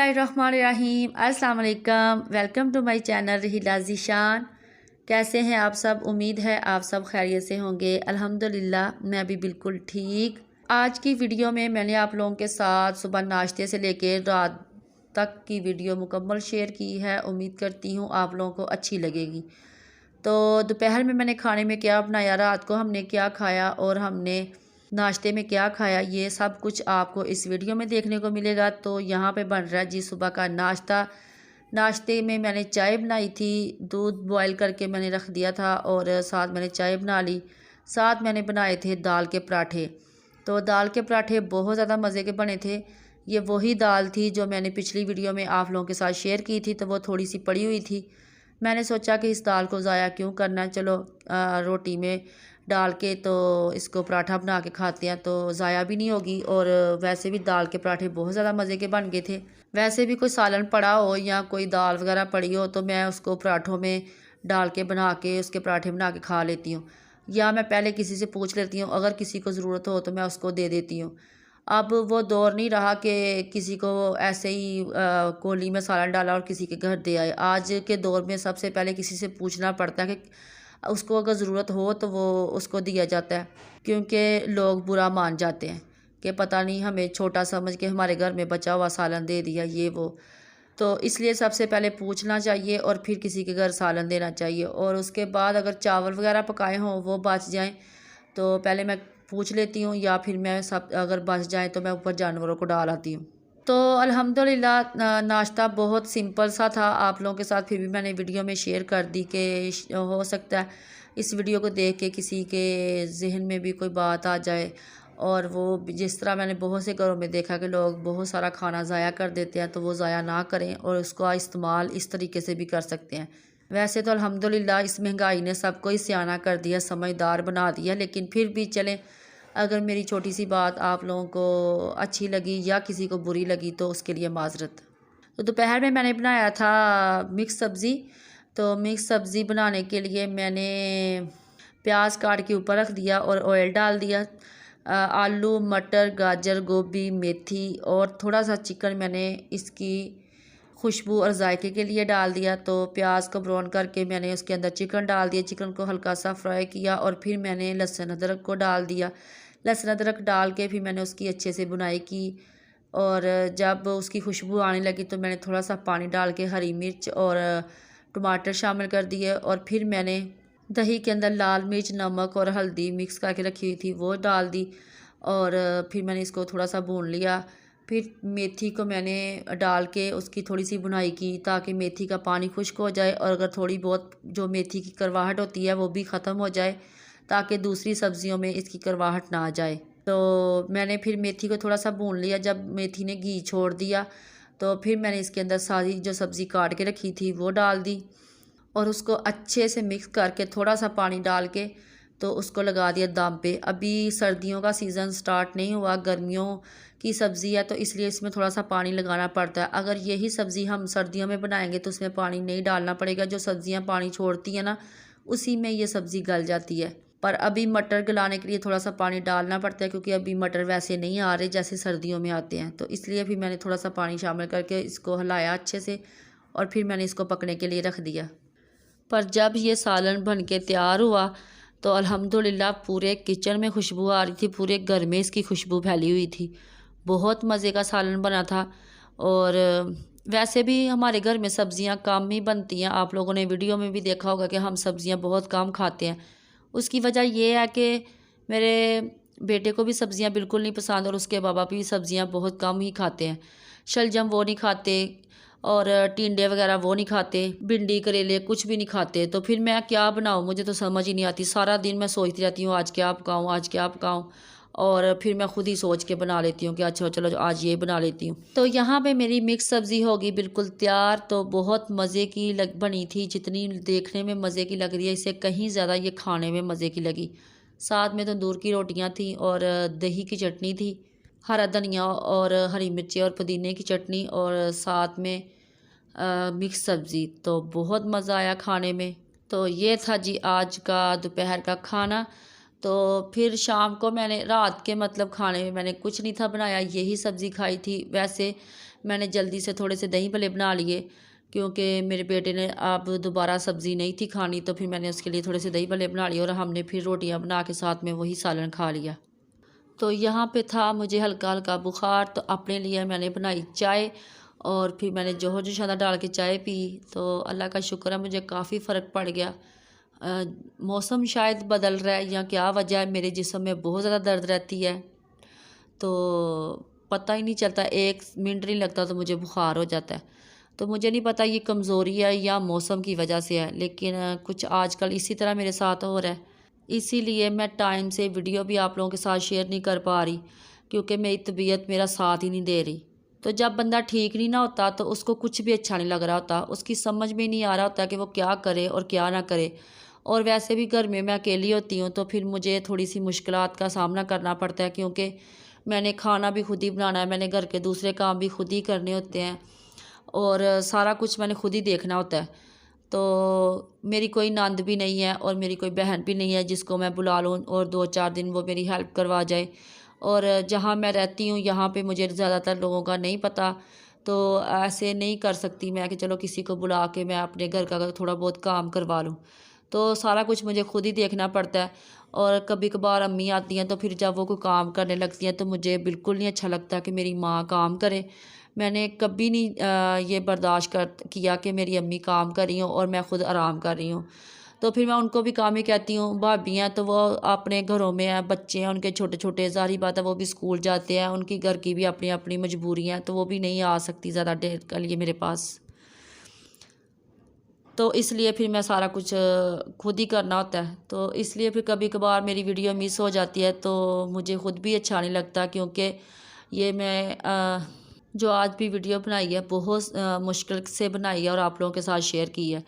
बिस्मिल्लाहिर्रहमानिर्रहीम। अस्सलाम वालेकुम। Welcome to my channel Rahila Zeeshan. कैसे हैं आप सब? उम्मीद है आप सब खैरियत से होंगे। अल्हम्दुलिल्लाह मैं भी बिल्कुल ठीक। आज की वीडियो में मैंने आप लोगों के साथ सुबह नाश्ते से लेके रात तक की वीडियो मुकम्मल शेयर की है। उम्मीद करती हूँ आप लोगों को अच्छी लगेगी। तो दोपहर में मैंने खाने में क्या बनाया, रात को हमने क्या खाया और हमने नाश्ते में क्या खाया, ये सब कुछ आपको इस वीडियो में देखने को मिलेगा। तो यहाँ पे बन रहा है जी सुबह का नाश्ता। नाश्ते में मैंने चाय बनाई थी, दूध बॉयल करके मैंने रख दिया था और साथ मैंने चाय बना ली। साथ मैंने बनाए थे दाल के पराठे। तो दाल के पराठे बहुत ज़्यादा मज़े के बने थे। ये वही दाल थी जो मैंने पिछली वीडियो में आप लोगों के साथ शेयर की थी, तो वो थोड़ी सी पड़ी हुई थी। मैंने सोचा कि इस दाल को ज़ाया क्यों करना, चलो रोटी में डाल के तो इसको पराठा बना के खाते हैं तो ज़ाया भी नहीं होगी। और वैसे भी दाल के पराठे बहुत ज़्यादा मज़े के बन गए थे। वैसे भी कोई सालन पड़ा हो या कोई दाल वगैरह पड़ी हो तो मैं उसको पराठों में डाल के बना के उसके पराठे बना के खा लेती हूँ, या मैं पहले किसी से पूछ लेती हूँ, अगर किसी को ज़रूरत हो तो मैं उसको दे देती हूँ। अब वो दौर नहीं रहा कि किसी को ऐसे ही कोली में सालन डाला और किसी के घर दे आए। आज के दौर में सबसे पहले किसी से पूछना पड़ता है कि उसको अगर ज़रूरत हो तो वो उसको दिया जाता है, क्योंकि लोग बुरा मान जाते हैं कि पता नहीं हमें छोटा समझ के हमारे घर में बचा हुआ सालन दे दिया ये वो। तो इसलिए सबसे पहले पूछना चाहिए और फिर किसी के घर सालन देना चाहिए। और उसके बाद अगर चावल वगैरह पकाए हों वो बच जाएं तो पहले मैं पूछ लेती हूँ, या फिर मैं सब अगर बच जाए तो मैं ऊपर जानवरों को डाल आती हूँ। तो अल्हम्दुलिल्लाह नाश्ता बहुत सिंपल सा था आप लोगों के साथ, फिर भी मैंने वीडियो में शेयर कर दी कि हो सकता है इस वीडियो को देख के किसी के जहन में भी कोई बात आ जाए। और वो जिस तरह मैंने बहुत से घरों में देखा कि लोग बहुत सारा खाना ज़ाया कर देते हैं, तो वो ज़ाया ना करें और उसका इस्तेमाल इस तरीके से भी कर सकते हैं। वैसे तो अल्हम्दुलिल्लाह इस महंगाई ने सबको ही सियाना कर दिया, समझदार बना दिया, लेकिन फिर भी चलें, अगर मेरी छोटी सी बात आप लोगों को अच्छी लगी या किसी को बुरी लगी तो उसके लिए माजरत। तो दोपहर में मैंने बनाया था मिक्स सब्ज़ी। तो मिक्स सब्ज़ी बनाने के लिए मैंने प्याज काट के ऊपर रख दिया और ऑयल डाल दिया। आलू, मटर, गाजर, गोभी, मेथी और थोड़ा सा चिकन मैंने इसकी खुशबू और जायके के लिए डाल दिया। तो प्याज को ब्राउन करके मैंने उसके अंदर चिकन डाल दिया, चिकन को हल्का सा फ्राई किया और फिर मैंने लहसुन अदरक को डाल दिया। लहसुन अदरक डाल के फिर मैंने उसकी अच्छे से बुनाई की। और जब उसकी खुशबू आने लगी तो मैंने थोड़ा सा पानी डाल के हरी मिर्च और टमाटर शामिल कर दिए। और फिर मैंने दही के अंदर लाल मिर्च, नमक और हल्दी मिक्स करके रखी हुई थी वो डाल दी। और फिर मैंने इसको थोड़ा सा भून लिया। फिर मेथी को मैंने डाल के उसकी थोड़ी सी बुनाई की ताकि मेथी का पानी खुश्क हो जाए और अगर थोड़ी बहुत जो मेथी की करवाहट होती है वो भी ख़त्म हो जाए, ताकि दूसरी सब्ज़ियों में इसकी करवाहट ना आ जाए। तो मैंने फिर मेथी को थोड़ा सा भून लिया। जब मेथी ने घी छोड़ दिया तो फिर मैंने इसके अंदर सारी जो सब्ज़ी काट के रखी थी वो डाल दी और उसको अच्छे से मिक्स करके थोड़ा सा पानी डाल के तो उसको लगा दिया दम पे। अभी सर्दियों का सीज़न स्टार्ट नहीं हुआ, गर्मियों की सब्ज़ी है तो इसलिए इसमें थोड़ा सा पानी लगाना पड़ता है। अगर यही सब्ज़ी हम सर्दियों में बनाएंगे तो उसमें पानी नहीं डालना पड़ेगा। जो सब्ज़ियां पानी छोड़ती हैं ना उसी में ये सब्ज़ी गल जाती है। पर अभी मटर गलाने के लिए थोड़ा सा पानी डालना पड़ता है, क्योंकि अभी मटर वैसे नहीं आ रहे जैसे सर्दियों में आते हैं। तो इसलिए भी मैंने थोड़ा सा पानी शामिल करके इसको हिलाया अच्छे से और फिर मैंने इसको पकने के लिए रख दिया। पर जब ये सालन बन के तैयार हुआ तो अल्हम्दुलिल्लाह पूरे किचन में खुशबू आ रही थी, पूरे घर में इसकी खुशबू फैली हुई थी। बहुत मज़े का सालन बना था। और वैसे भी हमारे घर में सब्ज़ियां कम ही बनती हैं। आप लोगों ने वीडियो में भी देखा होगा कि हम सब्ज़ियां बहुत कम खाते हैं। उसकी वजह ये है कि मेरे बेटे को भी सब्ज़ियां बिल्कुल नहीं पसंद और उसके बाबा भी सब्ज़ियां बहुत कम ही खाते हैं। शलजम वो नहीं खाते और टिंडे वगैरह वो नहीं खाते, भिंडी करेले कुछ भी नहीं खाते। तो फिर मैं क्या बनाऊँ, मुझे तो समझ ही नहीं आती। सारा दिन मैं सोचती रहती हूँ आज क्या पकाऊँ, आज क्या पकाऊँ, और फिर मैं खुद ही सोच के बना लेती हूँ कि अच्छा चलो आज ये बना लेती हूँ। तो यहाँ पे मेरी मिक्स सब्ज़ी होगी बिल्कुल तैयार। तो बहुत मज़े की बनी थी, जितनी देखने में मज़े की लग रही है इससे कहीं ज़्यादा ये खाने में मज़े की लगी। साथ में तंदूर की रोटियाँ थी और दही की चटनी थी, हरा धनिया और हरी मिर्ची और पुदीने की चटनी और साथ में मिक्स सब्ज़ी। तो बहुत मज़ा आया खाने में। तो ये था जी आज का दोपहर का खाना। तो फिर शाम को मैंने रात के मतलब खाने में मैंने कुछ नहीं था बनाया, यही सब्ज़ी खाई थी। वैसे मैंने जल्दी से थोड़े से दही भल्ले बना लिए, क्योंकि मेरे बेटे ने अब दोबारा सब्ज़ी नहीं थी खानी, तो फिर मैंने उसके लिए थोड़े से दही भल्ले बना लिए और हमने फिर रोटियां बना के साथ में वही सालन खा लिया। तो यहाँ पे था मुझे हल्का हल्का बुखार, तो अपने लिए मैंने बनाई चाय और फिर मैंने जोहर जोशादा डाल के चाय पी। तो अल्लाह का शुक्र है मुझे काफ़ी फ़र्क पड़ गया। मौसम शायद बदल रहा है या क्या वजह है, मेरे जिस्म में बहुत ज़्यादा दर्द रहती है, तो पता ही नहीं चलता, 1 मिनट नहीं लगता तो मुझे बुखार हो जाता है। तो मुझे नहीं पता ये कमज़ोरी है या मौसम की वजह से है, लेकिन कुछ आजकल इसी तरह मेरे साथ हो रहा है। इसीलिए मैं टाइम से वीडियो भी आप लोगों के साथ शेयर नहीं कर पा रही, क्योंकि मेरी तबीयत मेरा साथ ही नहीं दे रही। तो जब बंदा ठीक नहीं ना होता तो उसको कुछ भी अच्छा नहीं लग रहा होता, उसकी समझ में नहीं आ रहा होता कि वो क्या करे और क्या ना करे। और वैसे भी घर में मैं अकेली होती हूँ, तो फिर मुझे थोड़ी सी मुश्किलात का सामना करना पड़ता है, क्योंकि मैंने खाना भी खुद ही बनाना है, मैंने घर के दूसरे काम भी खुद ही करने होते हैं और सारा कुछ मैंने खुद ही देखना होता है। तो मेरी कोई नंद भी नहीं है और मेरी कोई बहन भी नहीं है जिसको मैं बुला लूँ और 2-4 दिन वो मेरी हेल्प करवा जाए। और जहाँ मैं रहती हूँ यहाँ पे मुझे ज़्यादातर लोगों का नहीं पता, तो ऐसे नहीं कर सकती मैं कि चलो किसी को बुला के मैं अपने घर का थोड़ा बहुत काम करवा लूँ। तो सारा कुछ मुझे खुद ही देखना पड़ता है। और कभी कभार अम्मी आती हैं, तो फिर जब वो कोई काम करने लगती हैं तो मुझे बिल्कुल नहीं अच्छा लगता कि मेरी माँ काम करे। मैंने कभी नहीं ये बर्दाश्त कर किया कि मेरी अम्मी काम कर रही हूँ और मैं खुद आराम कर रही हूँ। तो फिर मैं उनको भी काम ही कहती हूँ। भाभी हैं तो वो अपने घरों में हैं, बच्चे हैं उनके छोटे छोटे, ज़ाहिर बात है वो भी स्कूल जाते हैं, उनकी घर की भी अपनी अपनी मजबूरी हैं, तो वो भी नहीं आ सकती ज़्यादा देर के लिए मेरे पास। तो इसलिए फिर मैं सारा कुछ खुद ही करना होता है। तो इसलिए फिर कभी कभार मेरी वीडियो मिस हो जाती है तो मुझे ख़ुद भी अच्छा नहीं लगता, क्योंकि ये मैं जो आज भी वीडियो बनाई है बहुत मुश्किल से बनाई है और आप लोगों के साथ शेयर की है।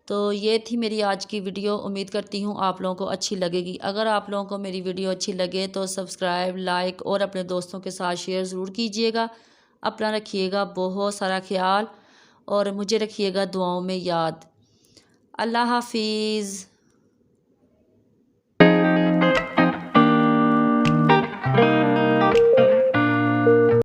तो ये थी मेरी आज की वीडियो, उम्मीद करती हूँ आप लोगों को अच्छी लगेगी। अगर आप लोगों को मेरी वीडियो अच्छी लगे तो सब्सक्राइब, लाइक और अपने दोस्तों के साथ शेयर ज़रूर कीजिएगा। अपना रखिएगा बहुत सारा ख्याल और मुझे रखिएगा दुआओं में याद। अल्लाह हाफिज़।